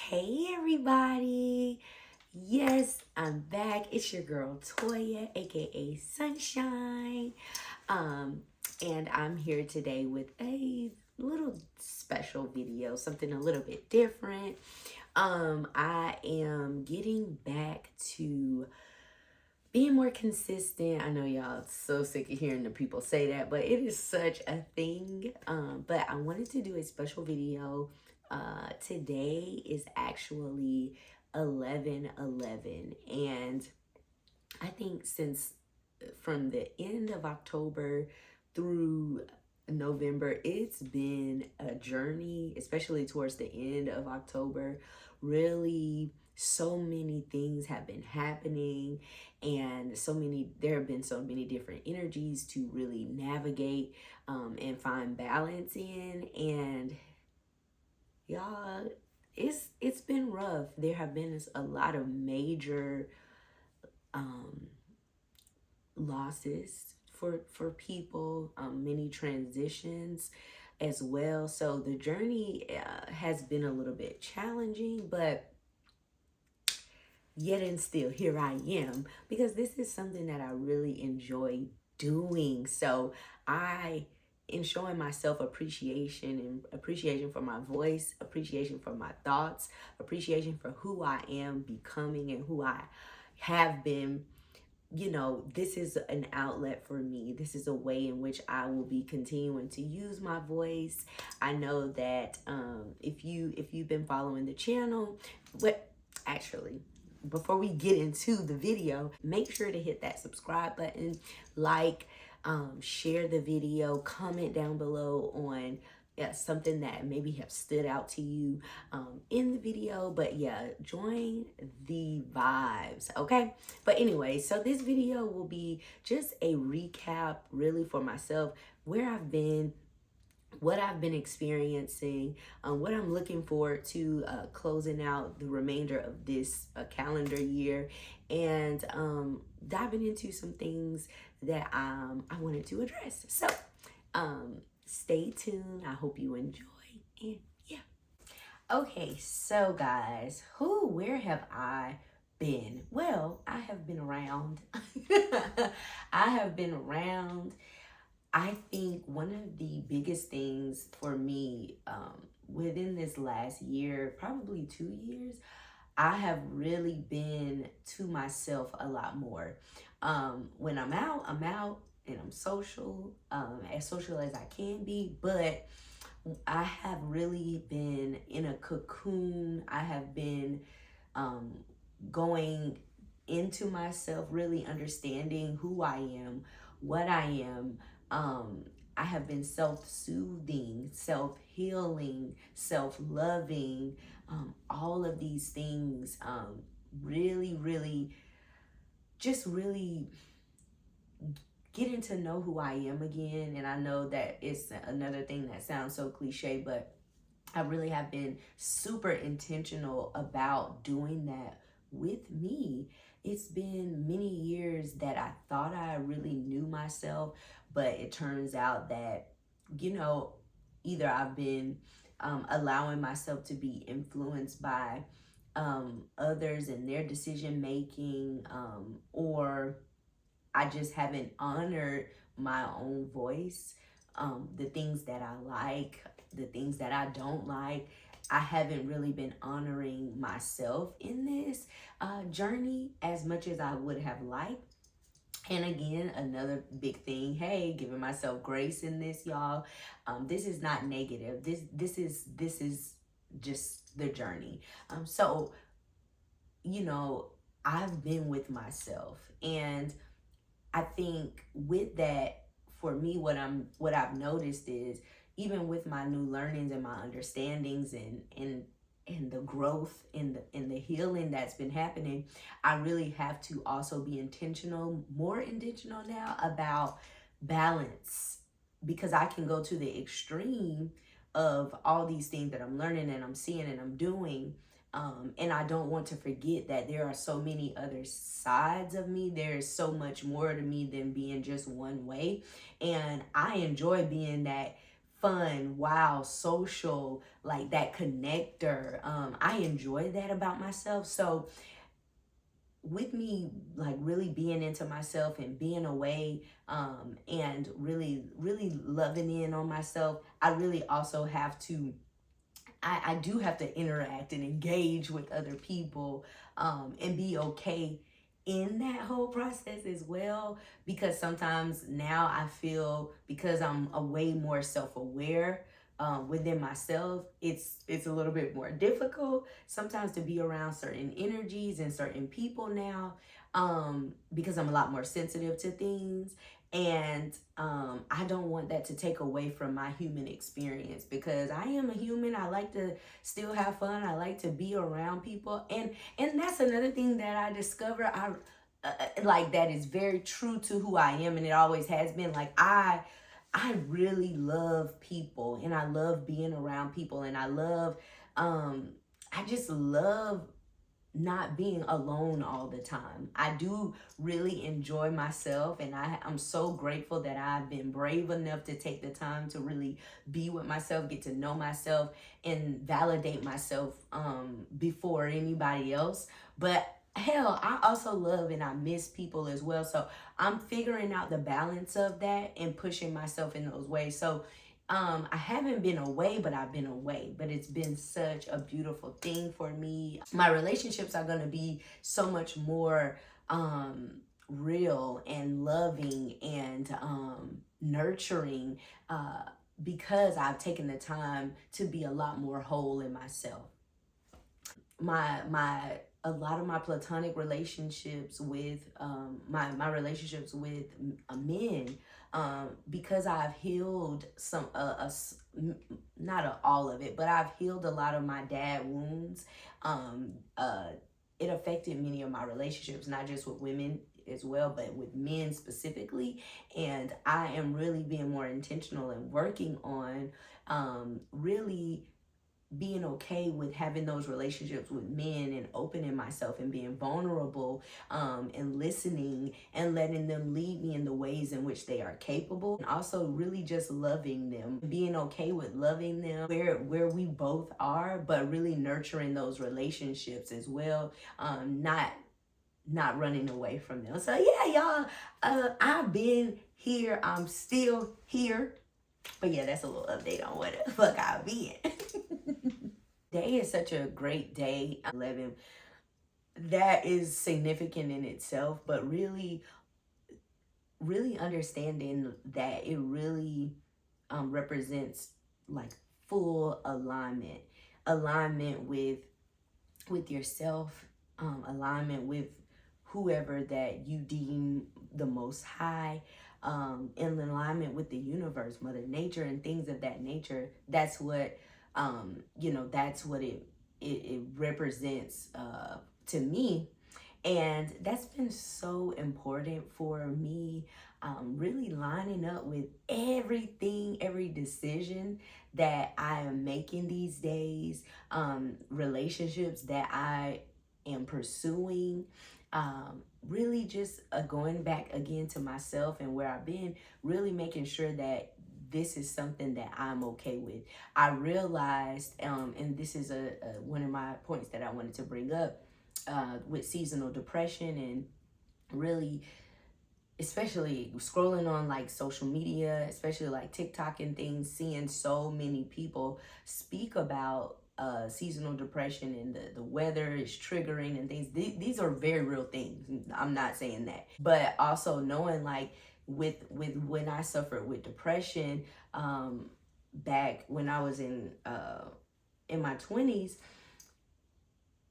Hey everybody. Yes, I'm back. It's your girl Toya, aka Sunshine. Um, and I'm here today with a little special video, something a little bit different. I am getting back to being more consistent. I know y'all so sick of hearing the people say that, but it is such a thing. But I wanted to do a special video. Today is actually 11/11, and I think since from the end of October through November, it's been a journey, especially towards the end of October. Really, so many things have been happening, and there have been so many different energies to really navigate and find balance in. And y'all, it's been rough. There have been a lot of major um losses for people, many transitions as well. So the journey has been a little bit challenging, but yet and still here I am, because this is something that I really enjoy doing. So I in showing myself appreciation, and appreciation for my voice, appreciation for my thoughts, appreciation for who I am becoming and who I have been. This is an outlet for me. This is a way in which I will be continuing to use my voice. I know that if you've been following the channel, what actually before we get into the video, make sure to hit that subscribe button, share the video, comment down below on something that maybe have stood out to you in the video. But yeah, join the vibes, okay? But anyway, so this video will be just a recap really for myself, where I've been, what I've been experiencing, what I'm looking forward to closing out the remainder of this calendar year, and diving into some things that I wanted to address. So stay tuned. I hope you enjoy. And yeah. Okay, so guys, where have I been? Well, I have been around. I have been around. I think one of the biggest things for me within this last year, probably 2 years, I have really been to myself a lot more. When I'm out and I'm as social as I can be, but I have really been in a cocoon. I have been going into myself, really understanding who I am, what I am. I have been self-soothing, self-healing, self-loving, all of these things, really, just really getting to know who I am again. And I know that it's another thing that sounds so cliche, but I really have been super intentional about doing that with me. It's been many years that I thought I really knew myself, but it turns out that, either I've been allowing myself to be influenced by others and their decision making, or I just haven't honored my own voice, the things that I like, the things that I don't like. I haven't really been honoring myself in this journey as much as I would have liked. And again, another big thing, hey, giving myself grace in this, y'all. This is not negative. This is just the journey. So, I've been with myself, and I think with that, for me, what I've noticed is, even with my new learnings and my understandings and the growth and the healing that's been happening, I really have to also be more intentional now about balance, because I can go to the extreme of all these things that I'm learning and I'm seeing and I'm doing. And I don't want to forget that there are so many other sides of me. There is so much more to me than being just one way. And I enjoy being that fun, wow, social, like that connector. I enjoy that about myself. So with me like really being into myself and being away, and really loving in on myself, I really also have to, I do have to interact and engage with other people, and be okay in that whole process as well. Because sometimes now I feel, because I'm a way more self-aware, within myself, it's a little bit more difficult sometimes to be around certain energies and certain people now, because I'm a lot more sensitive to things. And I don't want that to take away from my human experience, because I am a human. I like to still have fun. I like to be around people, and that's another thing that I discover. Like that is very true to who I am, and it always has been. Like I really love people, and I love being around people, and I love, I just love not being alone all the time. I do really enjoy myself, and I'm so grateful that I've been brave enough to take the time to really be with myself, get to know myself, and validate myself, before anybody else. But hell, I also love and I miss people as well. So I'm figuring out the balance of that and pushing myself in those ways. So I haven't been away, but I've been away. But it's been such a beautiful thing for me. My relationships are gonna be so much more real and loving and nurturing, because I've taken the time to be a lot more whole in myself. My a lot of my platonic relationships with, my relationships with men, because I've healed some, not all of it, but I've healed a lot of my dad wounds. um it affected many of my relationships, not just with women as well, but with men specifically. And I am really being more intentional and working on, really being okay with having those relationships with men and opening myself and being vulnerable, and listening and letting them lead me in the ways in which they are capable, and also really just loving them, being okay with loving them where we both are, but really nurturing those relationships as well, not running away from them. So yeah, y'all, I've been here, I'm still here. But yeah, that's a little update on what the fuck I've been. Day is such a great day. 11, that is significant in itself, but really understanding that it really, represents like full alignment with yourself, alignment with whoever that you deem the most high, in alignment with the universe, Mother Nature, and things of that nature. That's what, that's what it represents, to me. And that's been so important for me, really lining up with everything, every decision that I am making these days, relationships that I am pursuing, really just, going back again to myself and where I've been, really making sure that this is something that I'm okay with. I realized, and this is one of my points that I wanted to bring up, with seasonal depression, and really, especially scrolling on like social media, especially like TikTok and things, seeing so many people speak about, seasonal depression, and the weather is triggering and things. These are very real things. I'm not saying that, but also knowing like with when I suffered with depression, back when I was in my 20s,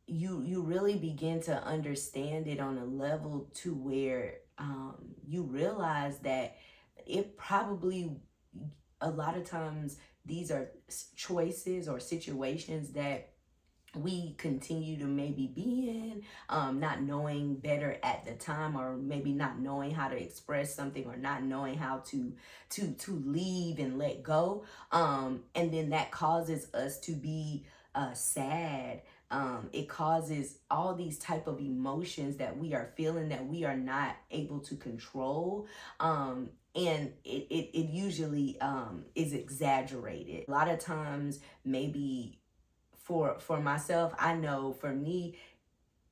you really begin to understand it on a level to where, you realize that it probably, a lot of times, these are choices or situations that we continue to maybe be in, not knowing better at the time, or maybe not knowing how to express something, or not knowing how to leave and let go, and then that causes us to be, sad. It causes all these type of emotions that we are feeling that we are not able to control, and it usually is exaggerated. A lot of times, maybe for myself, I know for me,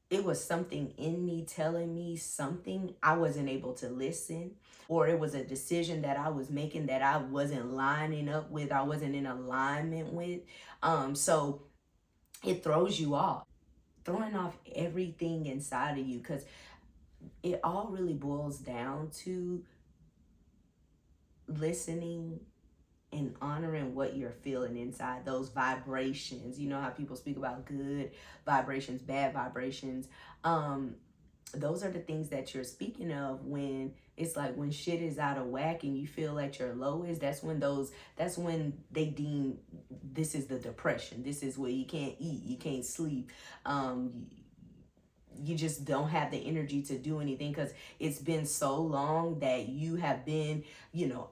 it was something in me telling me something. I wasn't able to listen, or it was a decision that I was making that I wasn't lining up with, I wasn't in alignment with. So it throws you off, throwing off everything inside of you, because it all really boils down to listening and honoring what you're feeling inside, those vibrations. You know how people speak about good vibrations, bad vibrations. Those are the things that you're speaking of when it's like when shit is out of whack and you feel at your lowest. That's when they deem this is the depression. This is where you can't eat, you can't sleep. You just don't have the energy to do anything because it's been so long that you have been,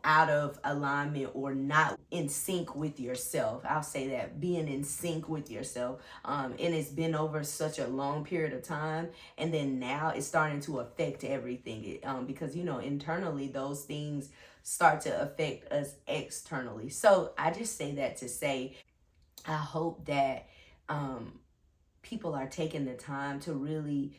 out of alignment or not in sync with yourself. I'll say that, being in sync with yourself. And it's been over such a long period of time. And then now it's starting to affect everything. Because, internally, those things start to affect us externally. So I just say that to say, I hope that, people are taking the time to really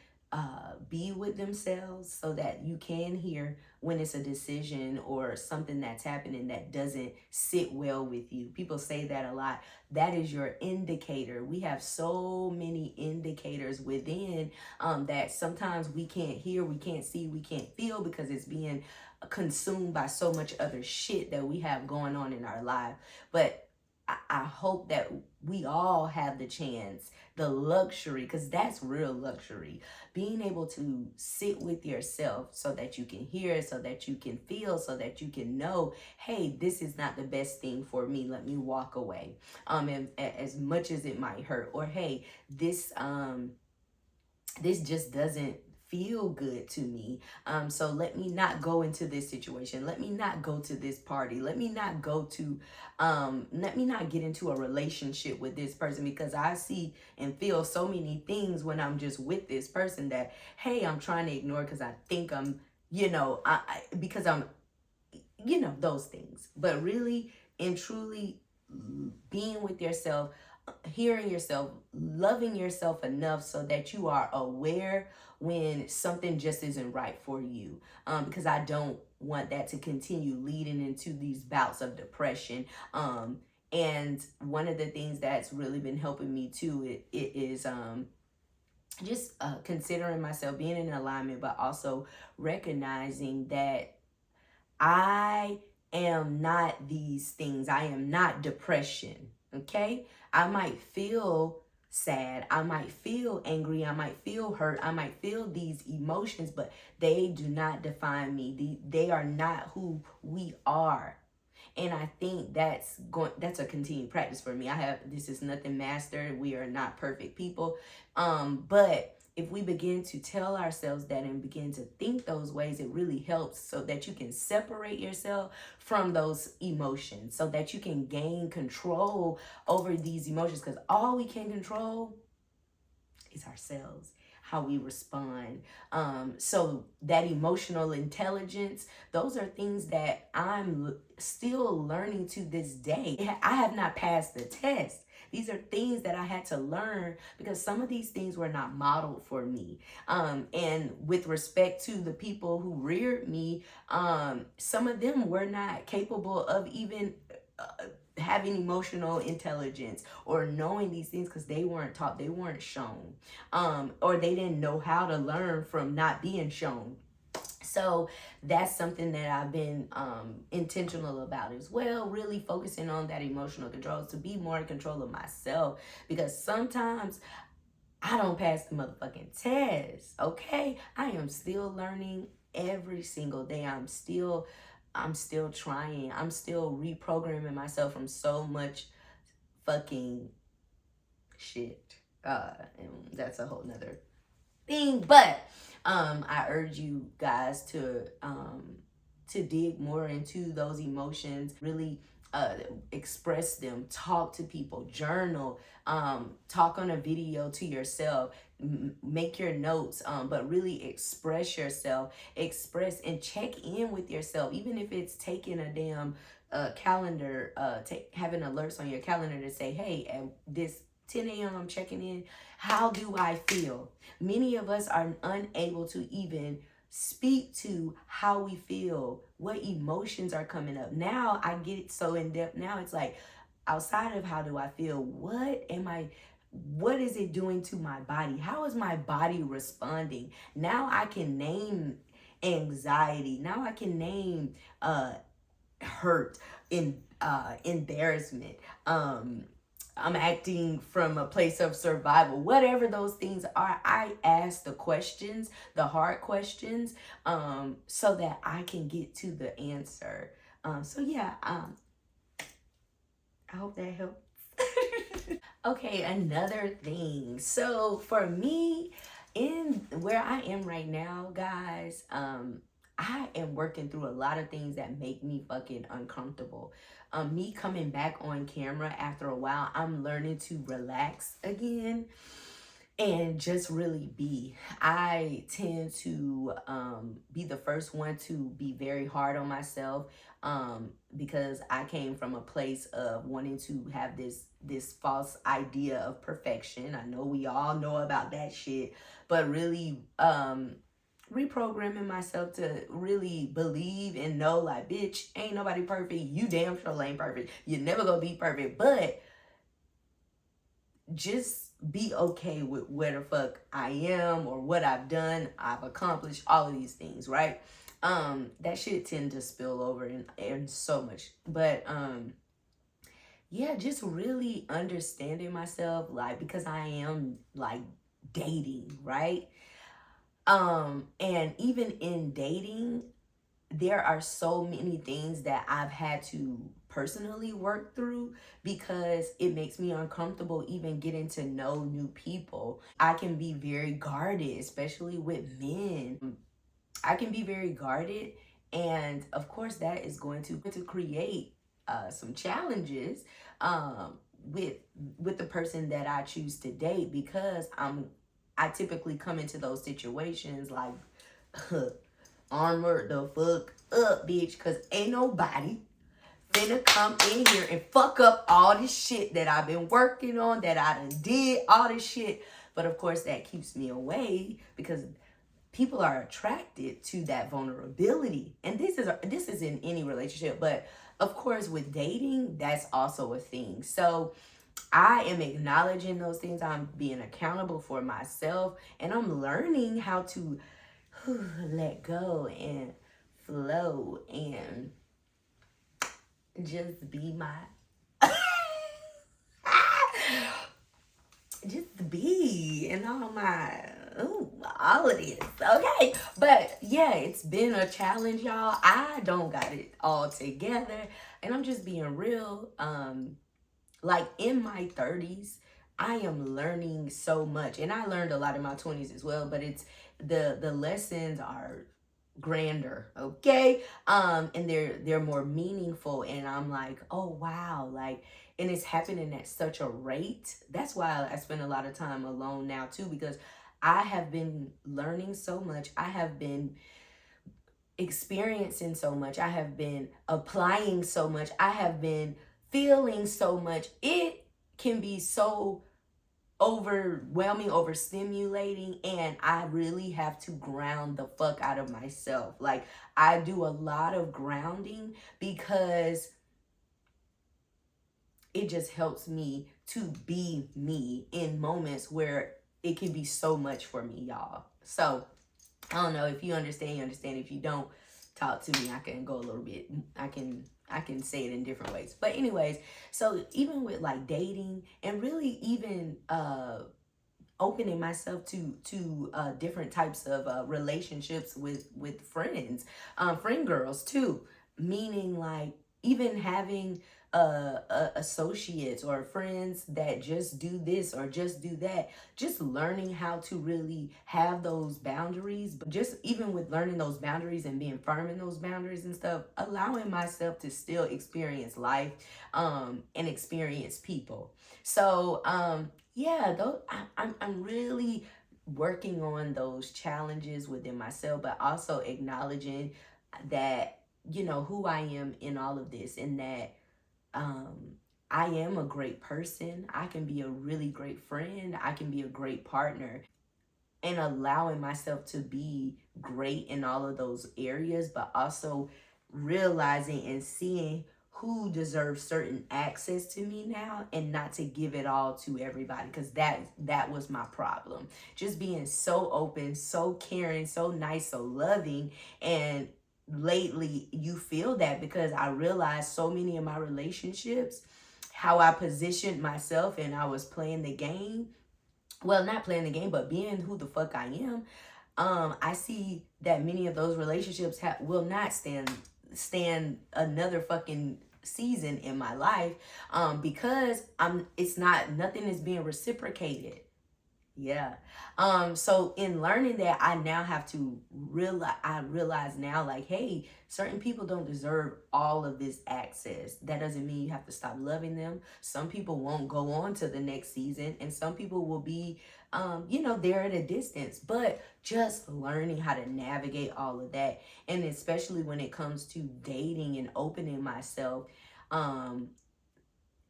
be with themselves so that you can hear when it's a decision or something that's happening that doesn't sit well with you. People say that a lot. That is your indicator. We have so many indicators within that sometimes we can't hear, we can't see, we can't feel because it's being consumed by so much other shit that we have going on in our life. But I hope that we all have the chance, the luxury, because that's real luxury, being able to sit with yourself so that you can hear, so that you can feel, so that you can know, hey, this is not the best thing for me. Let me walk away. And as much as it might hurt, or hey, this just doesn't feel good to me. So let me not go into this situation. Let me not go to this party. Let me not let me not get into a relationship with this person, because I see and feel so many things when I'm just with this person that, hey, I'm trying to ignore because I think I'm, because I'm, those things. But really and truly being with yourself, hearing yourself, loving yourself enough so that you are aware when something just isn't right for you. Because I don't want that to continue leading into these bouts of depression. And one of the things that's really been helping me too, it is just considering myself, being in alignment, but also recognizing that I am not these things. I am not depression. Okay? I might feel sad. I might feel angry. I might feel hurt. I might feel these emotions, but they do not define me. They are not who we are. And I think that's a continued practice for me. This is nothing mastered. We are not perfect people. But if we begin to tell ourselves that and begin to think those ways, it really helps so that you can separate yourself from those emotions, so that you can gain control over these emotions, because all we can control is ourselves, how we respond. So that emotional intelligence, those are things that I'm still learning to this day. I have not passed the test. These are things that I had to learn because some of these things were not modeled for me. And with respect to the people who reared me, some of them were not capable of even having emotional intelligence or knowing these things because they weren't taught, they weren't shown, or they didn't know how to learn from not being shown. So that's something that I've been intentional about as well, really focusing on that emotional control to be more in control of myself, because sometimes I don't pass the motherfucking test, okay? I am still learning every single day. I'm still trying. I'm still reprogramming myself from so much fucking shit. And that's a whole nother thing. But I urge you guys to dig more into those emotions, really uh, express them, talk to people, journal, talk on a video to yourself, make your notes, but really express yourself, express and check in with yourself, even if it's taking a damn calendar, having alerts on your calendar to say, hey, at this 10 a.m. I'm checking in. How do I feel? Many of us are unable to even speak to how we feel, what emotions are coming up. Now I get it so in depth. Now it's like, outside of how do I feel, what is it doing to my body? How is my body responding? Now I can name anxiety. Now I can name hurt, embarrassment, I'm acting from a place of survival, whatever those things are. I ask the questions, the hard questions, so that I can get to the answer. So yeah, I hope that helps. Okay, another thing. So for me, in where I am right now, guys, I am working through a lot of things that make me fucking uncomfortable. Me coming back on camera after a while, I'm learning to relax again and just really be. I tend to be the first one to be very hard on myself, because I came from a place of wanting to have this false idea of perfection. I know we all know about that shit, but really reprogramming myself to really believe and know, like, bitch, ain't nobody perfect. You damn sure ain't perfect. You're never gonna be perfect, but just be okay with where the fuck I am or what I've done, I've accomplished, all of these things, right? That shit tend to spill over and so much. But yeah, just really understanding myself, like, because I am like dating, right? And even in dating, there are so many things that I've had to personally work through because it makes me uncomfortable even getting to know new people. I can be very guarded, especially with men. I can be very guarded, and of course that is going to create some challenges with the person that I choose to date, because I typically come into those situations like armored the fuck up, bitch, because ain't nobody finna come in here and fuck up all this shit that I've been working on, that I done did, all this shit. But of course that keeps me away, because people are attracted to that vulnerability. And this is in any relationship, but of course with dating, that's also a thing. So I am acknowledging those things. I'm being accountable for myself, and I'm learning how to let go and flow and just be my just be and all of this. Okay, but yeah, it's been a challenge, y'all. I don't got it all together, and I'm just being real. Like in my 30s, I am learning so much, and I learned a lot in my 20s as well, but it's the lessons are grander, okay? And they're more meaningful, and I'm like, oh wow, like, and it's happening at such a rate. That's why I spend a lot of time alone now too, because I have been learning so much. I have been experiencing so much. I have been applying so much. I have been feeling so much. It can be so overwhelming, overstimulating, and I really have to ground the fuck out of myself. Like, I do a lot of grounding because it just helps me to be me in moments where it can be so much for me, y'all. So I don't know, if you understand, you understand. If you don't, talk to me. I can go a little bit, I can say it in different ways. But anyways, so even with like dating and really even opening myself to different types of relationships with friends, friend girls too, meaning like even having associates or friends that just do this or just do that. Just learning how to really have those boundaries, but just even with learning those boundaries and being firm in those boundaries and stuff, allowing myself to still experience life and experience people. So yeah, those I'm really working on those challenges within myself, but also acknowledging that, you know, who I am in all of this, and that um I am a great person. I can be a really great friend. I can be a great partner, and allowing myself to be great in all of those areas, but also realizing and seeing who deserves certain access to me now, and not to give it all to everybody, because that was my problem. Just being so open, so caring, so nice, so loving. And lately you feel that because I realized so many of my relationships, how I positioned myself and I was playing the game, well, not playing the game, but being who the fuck I am. I see that many of those relationships will not stand another fucking season in my life, because it's not, nothing is being reciprocated. Yeah. So in learning that, I now have to realize now, like, hey, certain people don't deserve all of this access. That doesn't mean you have to stop loving them. Some people won't go on to the next season, and some people will be there at a distance. But just learning how to navigate all of that, and especially when it comes to dating and opening myself, um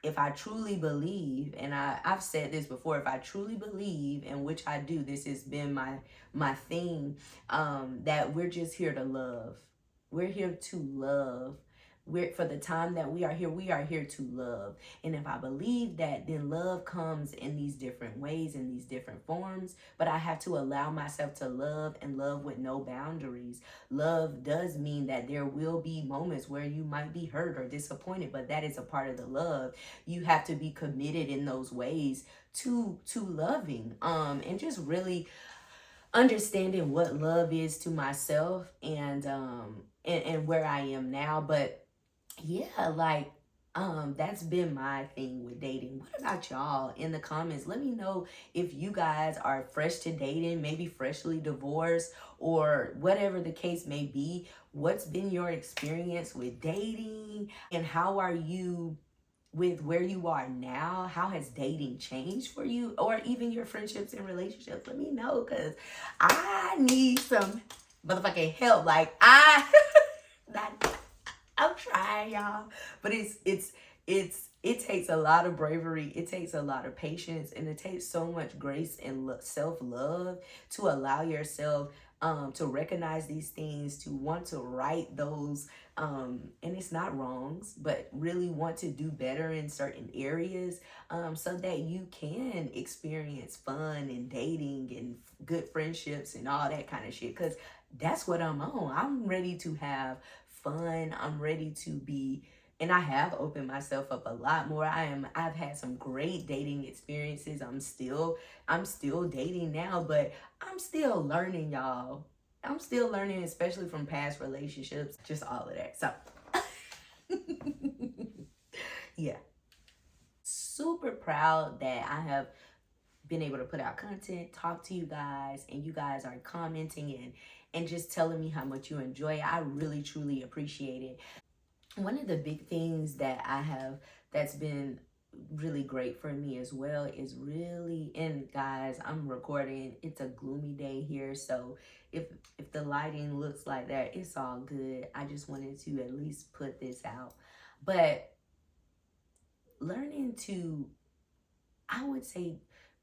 if I truly believe, and I've said this before, if I truly believe, and which I do, this has been my thing, that we're just here to love. We're here to love. We're, for the time that we are here to love. And if I believe that, then love comes in these different ways, in these different forms. But I have to allow myself to love, and love with no boundaries. Love does mean that there will be moments where you might be hurt or disappointed, but that is a part of the love. You have to be committed in those ways to loving, and just really understanding what love is to myself, and where I am now. But yeah, like, that's been my thing with dating. What about y'all? In the comments, let me know if you guys are fresh to dating, maybe freshly divorced, or whatever the case may be. What's been your experience with dating, and how are you with where you are now? How has dating changed for you, or even your friendships and relationships? Let me know, because I need some motherfucking help. Like, not, I'm trying, y'all, but it takes a lot of bravery. It takes a lot of patience, and it takes so much grace and self-love to allow yourself to recognize these things, to want to right those, and it's not wrongs, but really want to do better in certain areas, so that you can experience fun and dating and good friendships and all that kind of shit. Because that's what I'm on. I'm ready to have fun. I'm ready to be, and I have opened myself up a lot more. I've had some great dating experiences. I'm still dating now, but I'm still learning, y'all. I'm still learning, especially from past relationships, just all of that. So yeah, super proud that I have been able to put out content, talk to you guys, and you guys are commenting and just telling me how much you enjoy it. I really truly appreciate it. One of the big things that I have that's been really great for me as well is really, and guys, I'm recording, it's a gloomy day here, so if the lighting looks like that, it's all good. I just wanted to at least put this out. But learning to, I would say,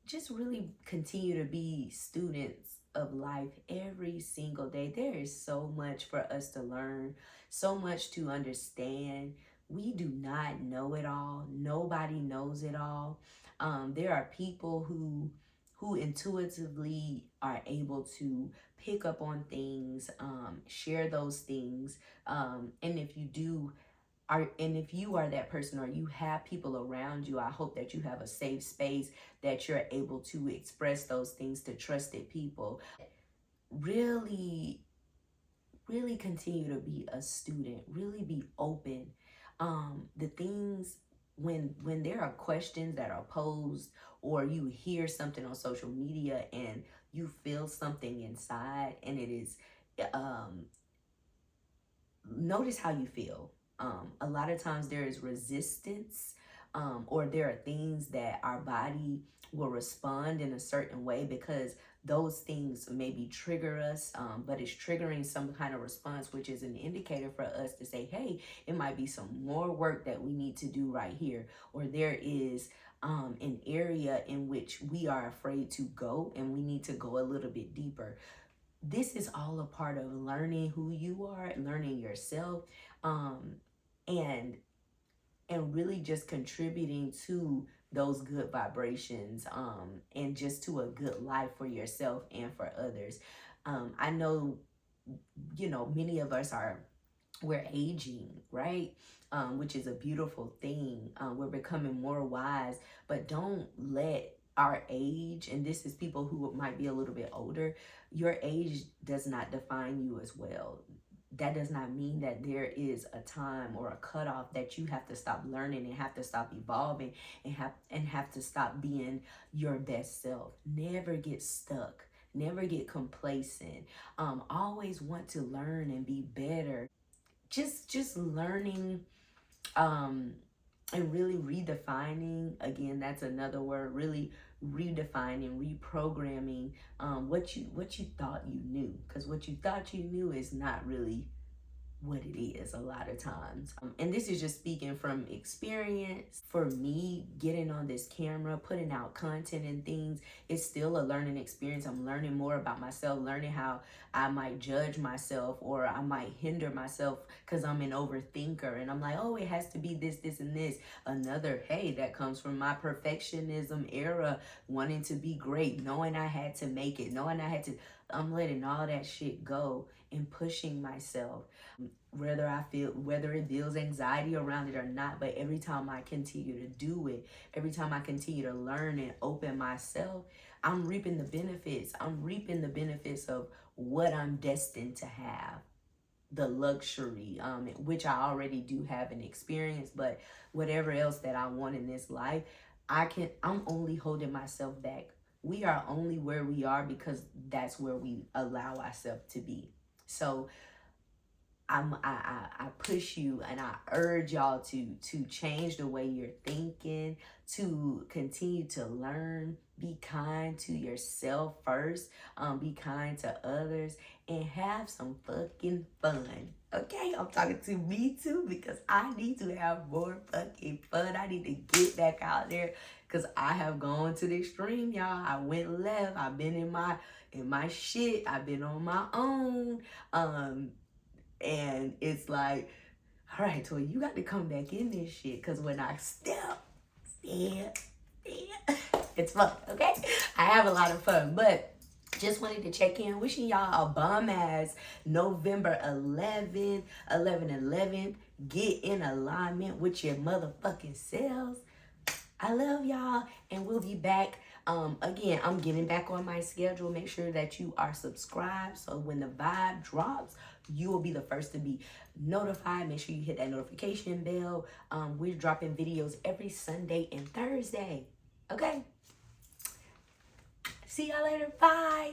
just really continue to be students of life every single day. There is so much for us to learn, so much to understand. We do not know it all. Nobody knows it all. There are people who intuitively are able to pick up on things, share those things, and if you are that person, or you have people around you, I hope that you have a safe space that you're able to express those things to trusted people. Really, really continue to be a student, really be open, The things, when there are questions that are posed, or you hear something on social media and you feel something inside, and it is, um, notice how you feel. A lot of times there is resistance, or there are things that our body will respond in a certain way because those things maybe trigger us, but it's triggering some kind of response, which is an indicator for us to say, hey, it might be some more work that we need to do right here, or there is an area in which we are afraid to go and we need to go a little bit deeper. This is all a part of learning who you are, learning yourself, um, and really just contributing to those good vibrations, and just to a good life for yourself and for others. I know, many of us are, we're aging, right? Which is a beautiful thing. We're becoming more wise, but don't let our age, and this is people who might be a little bit older, your age does not define you as well. That does not mean that there is a time or a cutoff that you have to stop learning and have to stop evolving and have to stop being your best self. Never get stuck. Never get complacent. Always want to learn and be better. Just learning, um and really redefining, again, that's another word, really redefining, reprogramming, what you thought you knew, because what you thought you knew is not really what it is a lot of times. And this is just speaking from experience. For me, getting on this camera, putting out content and things, it's still a learning experience. I'm learning more about myself, learning how I might judge myself, or I might hinder myself because I'm an overthinker and I'm like, oh, it has to be this, this, and this. Another, hey, that comes from my perfectionism era, wanting to be great, knowing I had to make it, knowing I had to. I'm letting all that shit go and pushing myself, whether it builds anxiety around it or not. But every time I continue to do it, every time I continue to learn and open myself, I'm reaping the benefits. I'm reaping the benefits of what I'm destined to have, the luxury, which I already do have an experience, but whatever else that I want in this life, I'm only holding myself back. We are only where we are because that's where we allow ourselves to be. So I push you and I urge y'all to change the way you're thinking, to continue to learn, be kind to yourself first, be kind to others, and have some fucking fun. Okay, I'm talking to me too because I need to have more fucking fun. I need to get back out there because I have gone to the extreme, y'all. I went left. I've been in my shit. I've been on my own. And it's like, all right, Toy, you got to come back in this shit. Because when I step, it's fun, okay? I have a lot of fun. But just wanted to check in. Wishing y'all a bomb-ass November 11th, 11/11. Get in alignment with your motherfucking selves. I love y'all, and we'll be back. Again, I'm getting back on my schedule. Make sure that you are subscribed so when the vibe drops, you will be the first to be notified. Make sure you hit that notification bell. We're dropping videos every Sunday and Thursday. Okay? See y'all later. Bye.